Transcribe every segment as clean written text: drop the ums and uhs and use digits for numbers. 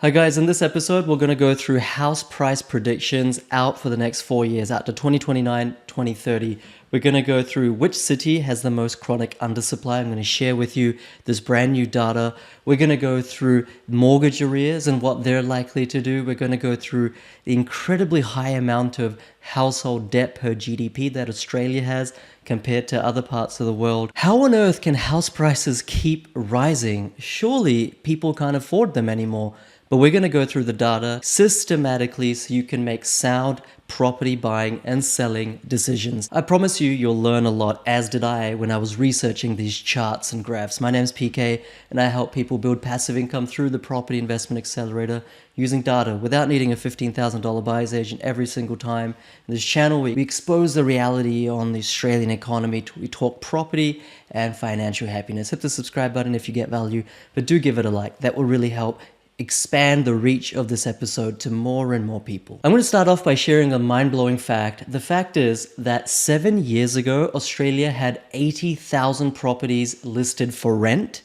Hi guys, in this episode we're going to go through house price predictions out for the next 4 years, out to 2029, 2030. We're going to go through which city has the most chronic undersupply. I'm going to share with you this brand new data. We're going to go through mortgage arrears and what they're likely to do. We're going to go through the incredibly high amount of household debt per GDP that Australia has compared to other parts of the world. How on earth can house prices keep rising? Surely people can't afford them anymore. But we're going to go through the data systematically so you can make sound property buying and selling decisions. I promise you'll learn a lot, as did I when I was researching these charts and graphs. My name's PK and I help people build passive income through the Property Investment Accelerator using data without needing a $15,000 buyer's agent every single time. In this channel, we expose the reality on the Australian economy. We talk property and financial happiness. Hit the subscribe button if you get value, but do give it a like. That will really help expand the reach of this episode to more and more people. I'm going to start off by sharing a mind-blowing fact. The fact is that 7 years ago, Australia had 80,000 properties listed for rent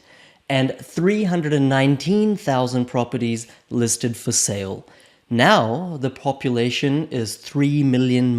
and 319,000 properties listed for sale. Now the population is 3 million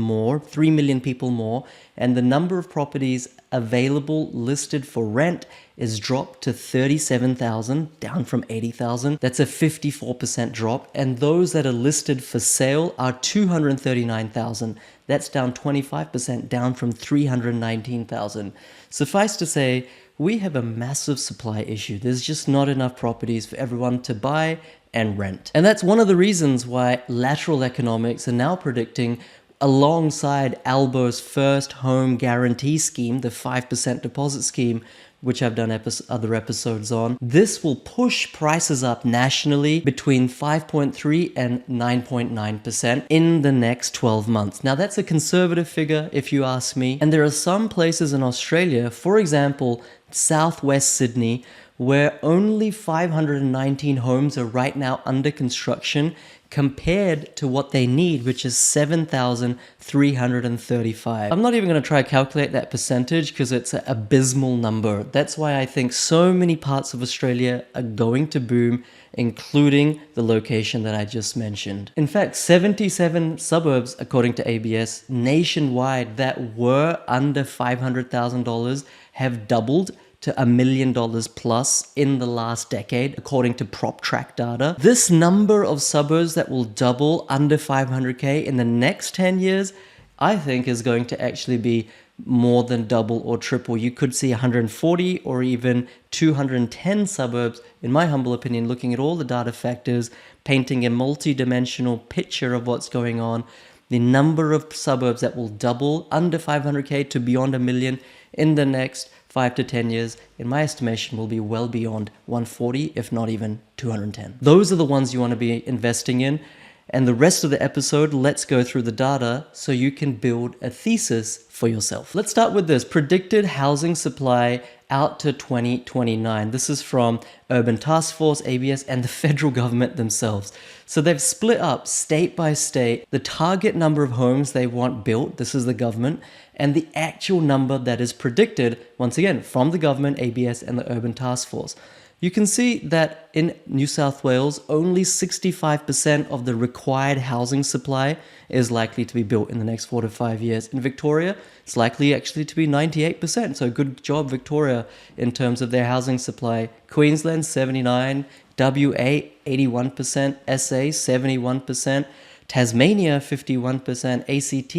people more, and the number of properties available listed for rent is dropped to 37,000, down from 80,000. That's a 54% drop. And those that are listed for sale are 239,000. That's down 25%, down from 319,000. Suffice to say, we have a massive supply issue. There's just not enough properties for everyone to buy and rent. And that's one of the reasons why lateral economics are now predicting, alongside Albo's first home guarantee scheme, the 5% deposit scheme, which I've done other episodes on, this will push prices up nationally between 5.3 and 9.9% in the next 12 months. Now that's a conservative figure if you ask me. And there are some places in Australia, for example, southwest Sydney, where only 519 homes are right now under construction compared to what they need, which is 7,335. I'm not even going to try to calculate that percentage because it's an abysmal number. That's why I think so many parts of Australia are going to boom, including the location that I just mentioned. In fact, 77 suburbs, according to ABS, nationwide that were under $500,000 have doubled to $1 million plus in the last decade, according to PropTrack data. This number of suburbs that will double under 500K in the next 10 years, I think is going to actually be more than double or triple. You could see 140 or even 210 suburbs, in my humble opinion, looking at all the data factors, painting a multi-dimensional picture of what's going on. The number of suburbs that will double under 500K to beyond $1 million in the next 5 to 10 years, in my estimation, will be well beyond 140, if not even 210. Those are the ones you want to be investing in. And the rest of the episode, let's go through the data so you can build a thesis for yourself. Let's start with this predicted housing supply out to 2029. This is from Urban Task Force, ABS, and the federal government themselves. So they've split up state by state the target number of homes they want built. This is the government, and the actual number that is predicted, once again, from the government, ABS, and the Urban Task Force. You can see that in New South Wales, only 65% of the required housing supply is likely to be built in the next 4 to 5 years. In Victoria, it's likely actually to be 98%. So good job, Victoria, in terms of their housing supply. Queensland, 79%, WA, 81%, SA, 71%, Tasmania, 51%, ACT,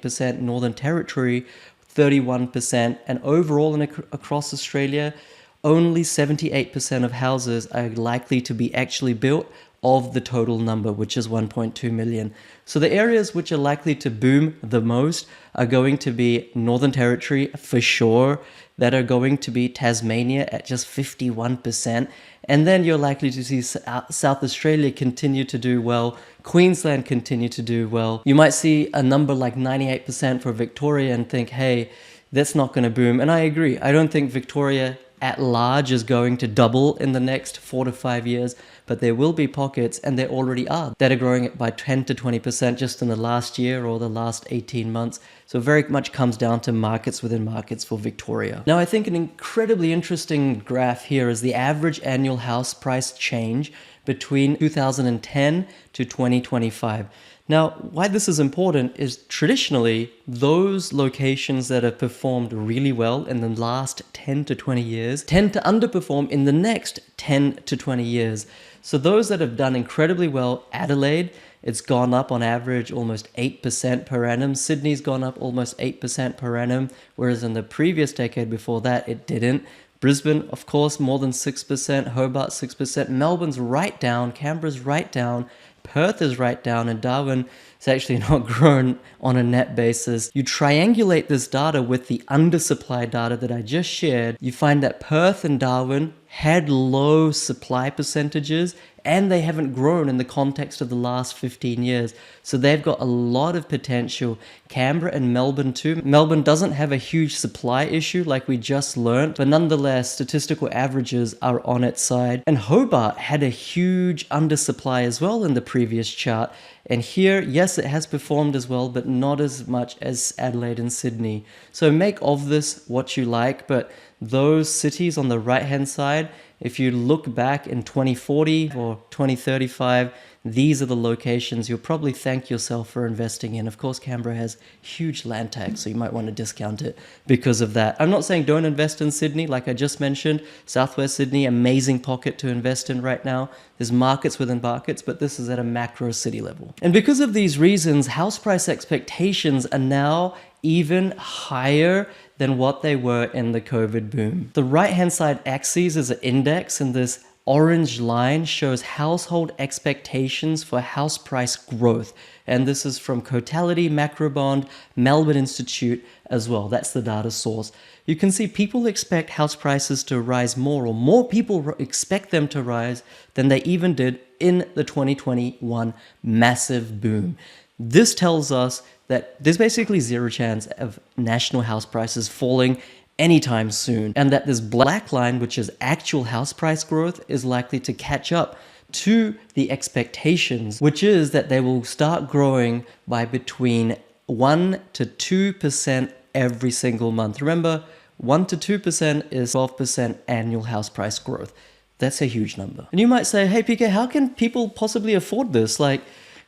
78%, Northern Territory, 31%, and overall across Australia, only 78% of houses are likely to be actually built of the total number, which is 1.2 million. So the areas which are likely to boom the most are going to be Northern Territory for sure, that are going to be Tasmania at just 51%. And then you're likely to see South Australia continue to do well, Queensland continue to do well. You might see a number like 98% for Victoria and think, hey, that's not going to boom. And I agree. I don't think Victoria at large is going to double in the next 4 to 5 years, but there will be pockets, and there already are, that are growing it by 10 to 20% just in the last year or the last 18 months. So very much comes down to markets within markets for Victoria. Now, I think an incredibly interesting graph here is the average annual house price change between 2010 to 2025. Now, why this is important is traditionally those locations that have performed really well in the last 10 to 20 years tend to underperform in the next 10 to 20 years. So those that have done incredibly well, Adelaide, it's gone up on average almost 8% per annum. Sydney's gone up almost 8% per annum, whereas in the previous decade before that, it didn't. Brisbane, of course, more than 6%, Hobart 6%, Melbourne's right down, Canberra's right down, Perth is right down, and Darwin is actually not grown on a net basis. You triangulate this data with the undersupply data that I just shared, you find that Perth and Darwin had low supply percentages and they haven't grown in the context of the last 15 years. So they've got a lot of potential. Canberra and Melbourne too. Melbourne doesn't have a huge supply issue like we just learned, but nonetheless, statistical averages are on its side. And Hobart had a huge undersupply as well in the previous chart. And here, yes, it has performed as well, but not as much as Adelaide and Sydney. So make of this what you like, but those cities on the right-hand side, if you look back in 2040 or 2035, these are the locations you'll probably thank yourself for investing in. Of course, Canberra has huge land tax, so you might want to discount it because of that. I'm not saying don't invest in Sydney, like I just mentioned. Southwest Sydney, amazing pocket to invest in right now. There's markets within markets, but this is at a macro city level. And because of these reasons, house price expectations are now even higher than what they were in the COVID boom. The right-hand side axis is an index, and this orange line shows household expectations for house price growth. And this is from Cotality, Macrobond, Melbourne Institute as well. That's the data source. You can see people expect house prices to rise more, or more people expect them to rise than they even did in the 2021 massive boom. This tells us that there's basically zero chance of national house prices falling anytime soon, and that this black line, which is actual house price growth, is likely to catch up to the expectations, which is that they will start growing by between 1 to 2% every single month. Remember, 1 to 2% is 12% annual house price growth. That's a huge number. And you might say, hey, PK, how can people possibly afford this? Like,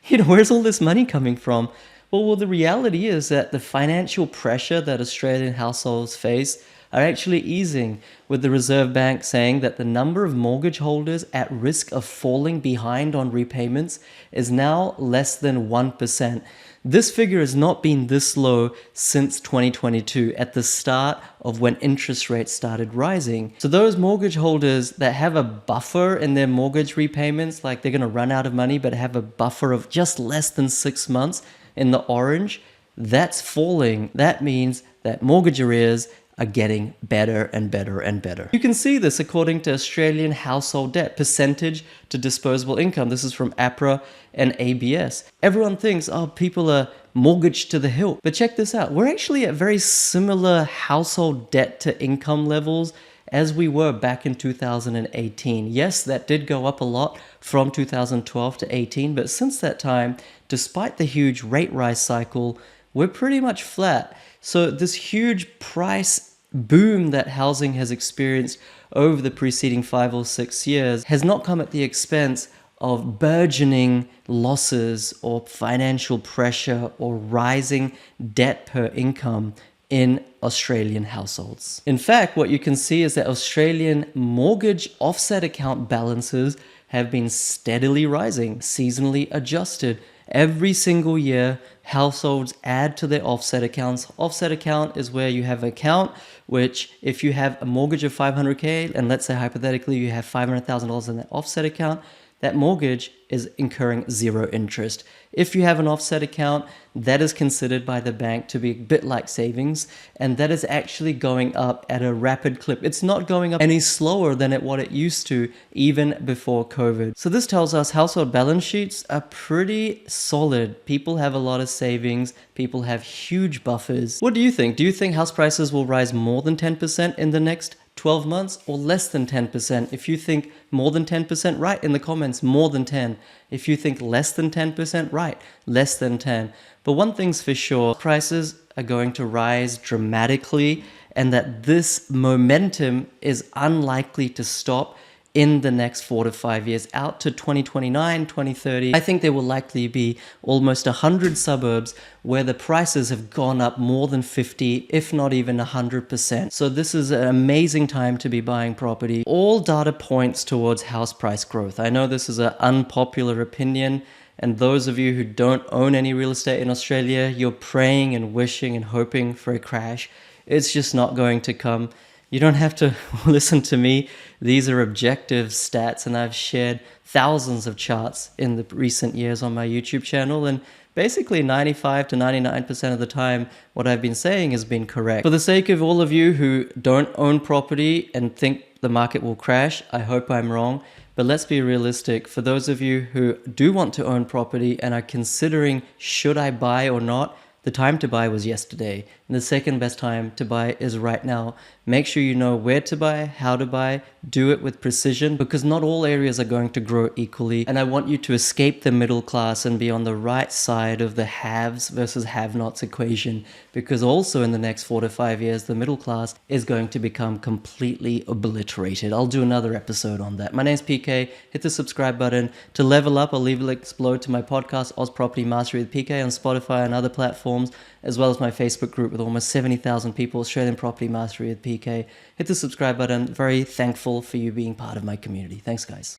where's all this money coming from? Well, the reality is that the financial pressure that Australian households face are actually easing, with the Reserve Bank saying that the number of mortgage holders at risk of falling behind on repayments is now less than 1%. This figure has not been this low since 2022, at the start of when interest rates started rising. So those mortgage holders that have a buffer in their mortgage repayments, like they're going to run out of money but have a buffer of just less than 6 months, in the orange, that's falling. That means that mortgage arrears are getting better and better and better. You can see this according to Australian household debt percentage to disposable income. This is from APRA and ABS. Everyone thinks, oh, people are mortgaged to the hilt. But check this out. We're actually at very similar household debt to income levels as we were back in 2018. Yes, that did go up a lot from 2012 to 18, but since that time, despite the huge rate rise cycle, we're pretty much flat. So this huge price boom that housing has experienced over the preceding 5 or 6 years has not come at the expense of burgeoning losses or financial pressure or rising debt per income in Australian households. In fact, what you can see is that Australian mortgage offset account balances have been steadily rising, seasonally adjusted. Every single year, households add to their offset accounts. Offset account is where you have an account which, if you have a mortgage of 500K, and let's say hypothetically you have $500,000 in that offset account, that mortgage is incurring zero interest. If you have an offset account, that is considered by the bank to be a bit like savings, and that is actually going up at a rapid clip. It's not going up any slower than what it used to even before COVID. So this tells us household balance sheets are pretty solid. People have a lot of savings. People have huge buffers. What do you think? Do you think house prices will rise more than 10% in the next 12 months or less than 10%? If you think more than 10%, write in the comments more than 10. If you think less than 10%, write less than 10. But one thing's for sure, prices are going to rise dramatically, and that this momentum is unlikely to stop in the next 4 to 5 years, out to 2029, 2030. I think there will likely be almost 100 suburbs where the prices have gone up more than 50, if not even 100%. So this is an amazing time to be buying property. All data points towards house price growth. I know this is an unpopular opinion, and those of you who don't own any real estate in Australia, you're praying and wishing and hoping for a crash. It's just not going to come. You don't have to listen to me. These are objective stats, and I've shared thousands of charts in the recent years on my YouTube channel, and basically 95 to 99% of the time what I've been saying has been correct. For the sake of all of you who don't own property and think the market will crash, I hope I'm wrong. But let's be realistic. For those of you who do want to own property and are considering should I buy or not, the time to buy was yesterday, and the second best time to buy is right now. Make sure you know where to buy, how to buy, do it with precision, because not all areas are going to grow equally, and I want you to escape the middle class and be on the right side of the haves versus have-nots equation, because also in the next 4 to 5 years, the middle class is going to become completely obliterated. I'll do another episode on that. My name's PK. Hit the subscribe button. To level up, I'll leave links below to my podcast, Oz Property Mastery with PK, on Spotify and other platforms, as well as my Facebook group with almost 70,000 people, Australian Property Mastery with PK. Hit the subscribe button. Very thankful for you being part of my community. Thanks, guys.